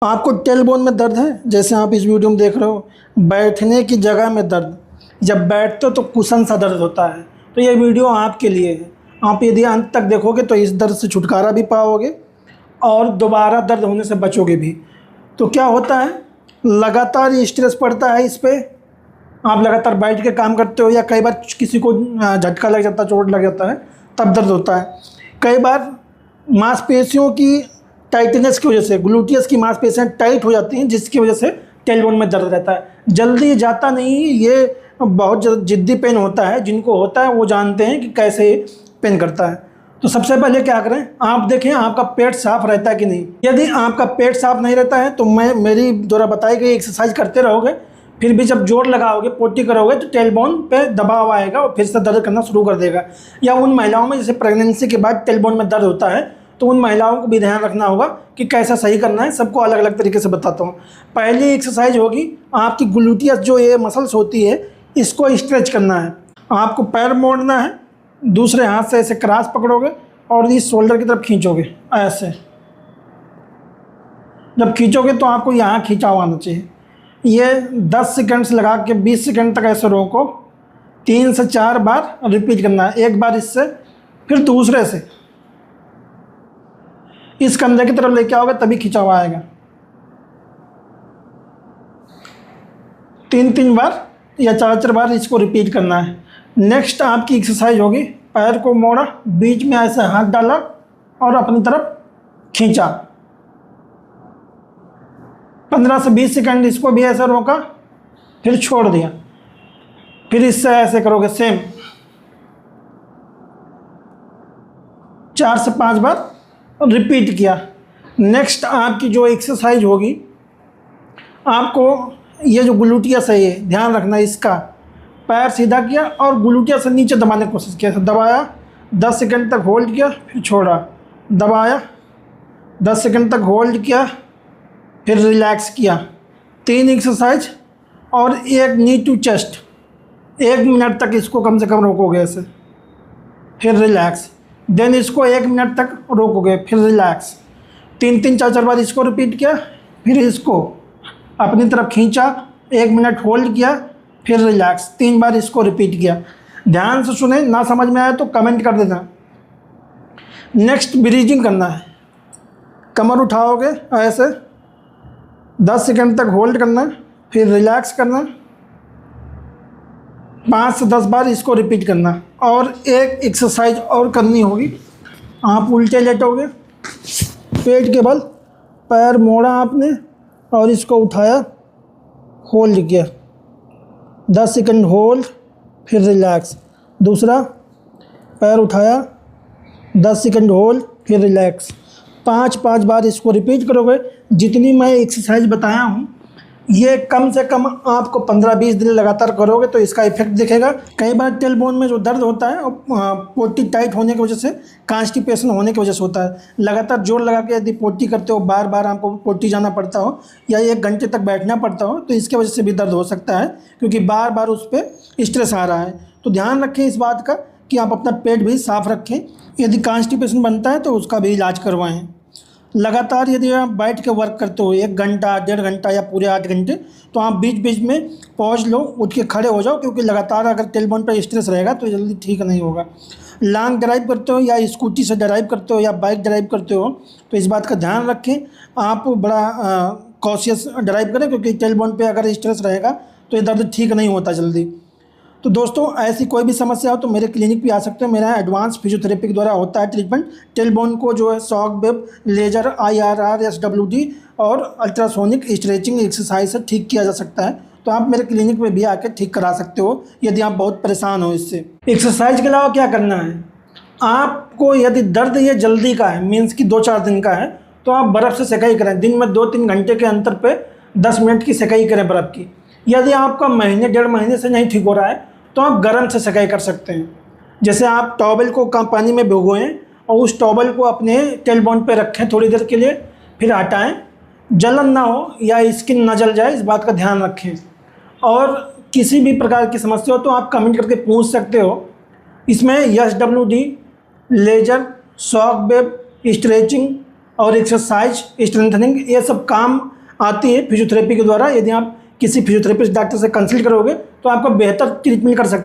आपको टेलबोन में दर्द है, जैसे आप इस वीडियो में देख रहे हो, बैठने की जगह में दर्द, जब बैठते हो तो कुशन सा दर्द होता है, तो ये वीडियो आपके लिए है। आप यदि अंत तक देखोगे तो इस दर्द से छुटकारा भी पाओगे और दोबारा दर्द होने से बचोगे भी। तो क्या होता है, लगातार ये स्ट्रेस पड़ता है इस पर, आप लगातार बैठ के काम करते हो या कई बार किसी को झटका लग जाता है, चोट लग जाता है, तब दर्द होता है। कई बार मांसपेशियों की टाइटनेस की वजह से ग्लूटियस की मांसपेशियां टाइट हो जाती हैं, जिसकी वजह से टेलबोन में दर्द रहता है। जल्दी जाता नहीं, ये बहुत जिद्दी पेन होता है। जिनको होता है वो जानते हैं कि कैसे पेन करता है। तो सबसे पहले क्या करें, आप देखें आपका पेट साफ रहता है कि नहीं। यदि आपका पेट साफ नहीं रहता है तो मेरी द्वारा बताई गई एक्सरसाइज करते रहोगे, फिर भी जब जोर लगाओगे, पोटी करोगे, तो टेलबोन पे दबाव आएगा और फिर से दर्द करना शुरू कर देगा। या उन महिलाओं में जैसे प्रेगनेंसी के बाद टेलबोन में दर्द होता है, तो उन महिलाओं को भी ध्यान रखना होगा कि कैसा सही करना है। सबको अलग अलग तरीके से बताता हूँ। पहली एक्सरसाइज होगी, आपकी ग्लूटियस जो ये मसल्स होती है, इसको स्ट्रेच करना है। आपको पैर मोड़ना है, दूसरे हाथ से ऐसे क्रॉस पकड़ोगे और इस शोल्डर की तरफ खींचोगे। ऐसे जब खींचोगे तो आपको यहाँ खिंचाव आना चाहिए। ये 10 सेकंड से लगा के 20 सेकंड तक ऐसे रोको। 3 से 4 बार रिपीट करना है। एक बार इससे, फिर दूसरे से इस कंधे की तरफ लेके आओगे, तभी खिंचाव आएगा। 3-3 बार या 4-4 बार इसको रिपीट करना है। नेक्स्ट आपकी एक्सरसाइज होगी, पैर को मोड़ा, बीच में ऐसे हाथ डाला और अपनी तरफ खींचा। 15 से 20 सेकंड इसको भी ऐसे रोका, फिर छोड़ दिया। फिर इससे ऐसे करोगे, सेम 4 से 5 बार रिपीट किया। नेक्स्ट आपकी जो एक्सरसाइज होगी, आपको ये जो ग्लूटियस है, ये ध्यान रखना, इसका पैर सीधा किया और ग्लूटियस से नीचे दबाने की कोशिश किया। दबाया, 10 सेकंड तक होल्ड किया, फिर छोड़ा, दबाया, 10 सेकंड तक होल्ड किया, फिर रिलैक्स किया। 3 एक्सरसाइज और एक नी टू चेस्ट। 1 मिनट तक इसको कम से कम रोकोगे ऐसे, फिर रिलैक्स। देन इसको 1 मिनट तक रोकोगे, फिर रिलैक्स। 3-3 4-4 बार इसको रिपीट किया, फिर इसको अपनी तरफ खींचा, 1 मिनट होल्ड किया, फिर रिलैक्स। 3 बार इसको रिपीट किया। ध्यान से सुने, ना समझ में आए तो कमेंट कर देना। नेक्स्ट ब्रीजिंग करना है। कमर उठाओगे ऐसे, 10 सेकंड तक होल्ड करना, फिर रिलैक्स करना, 5 से 10 बार इसको रिपीट करना। और एक एक्सरसाइज और करनी होगी, आप उल्टे लेटोगे, पेट के बल, पैर मोड़ा आपने और इसको उठाया, होल्ड किया, 10 सेकंड होल्ड, फिर रिलैक्स। दूसरा, पैर उठाया, 10 सेकंड होल्ड, फिर रिलैक्स। 5-5 बार इसको रिपीट करोगे। जितनी मैं एक्सरसाइज बताया हूँ, ये कम से कम आपको 15-20 दिन लगातार करोगे तो इसका इफेक्ट दिखेगा। कई बार टेलबोन में जो दर्द होता है, पोटी टाइट होने की वजह से, कॉन्स्टिपेशन होने की वजह से होता है। लगातार जोर लगा के यदि पोटी करते हो, बार बार आपको पोटी जाना पड़ता हो या 1 घंटे तक बैठना पड़ता हो, तो इसके वजह से भी दर्द हो सकता है, क्योंकि बार बार उस पर स्ट्रेस आ रहा है। तो ध्यान रखें इस बात का कि आप अपना पेट भी साफ रखें। यदि कॉन्स्टिपेशन बनता है तो उसका भी इलाज करवाएं। लगातार यदि आप बैठ के वर्क करते हो 1 घंटा, 1.5 घंटा या पूरे 8 घंटे, तो आप बीच बीच में पॉज लो, उठ के खड़े हो जाओ, क्योंकि लगातार अगर टेलबोन पर स्ट्रेस रहेगा तो जल्दी ठीक नहीं होगा। लॉन्ग ड्राइव करते हो या स्कूटी से ड्राइव करते हो या बाइक ड्राइव करते हो, तो इस बात का ध्यान रखें, आप बड़ा कॉशियस ड्राइव करें, क्योंकि टेलबोन पे अगर स्ट्रेस रहेगा तो ये दर्द ठीक नहीं होता जल्दी। तो दोस्तों, ऐसी कोई भी समस्या हो तो मेरे क्लिनिक पे आ सकते हो। मेरा एडवांस फिजियोथेरेपी के द्वारा होता है ट्रीटमेंट। टेलबोन को जो है shock wave, laser, IRR, SWD और अल्ट्रासोनिक स्ट्रेचिंग एक्सरसाइज से ठीक किया जा सकता है। तो आप मेरे क्लिनिक में भी आकर ठीक करा सकते हो यदि आप बहुत परेशान हो इससे। एक्सरसाइज के अलावा क्या करना है, आपको यदि दर्द ये जल्दी का है, मीन्स कि 2-4 दिन का है, तो आप बर्फ़ से सेकाई करें। दिन में 2-3 घंटे के अंतर पे 10 मिनट की सेकाई करें बर्फ़ की। यदि आपका महीने 1.5 महीने से नहीं ठीक हो रहा है तो आप गर्म से सेकाई कर सकते हैं। जैसे आप टॉवल को पानी में भिगोएं और उस टॉवल को अपने टेलबोन पे रखें थोड़ी देर के लिए, फिर हटाएं। जलन ना हो या स्किन ना जल जाए, इस बात का ध्यान रखें। और किसी भी प्रकार की समस्या हो तो आप कमेंट करके पूछ सकते हो। इसमें SWD, laser, shock wave, stretching और एक्सरसाइज स्ट्रेंथनिंग, ये सब काम आती है फिजियोथेरेपी के द्वारा। यदि आप किसी फिजियोथेरेपिस्ट डॉक्टर से कंसल्ट करोगे तो आपको बेहतर ट्रीटमेंट कर सकते हैं।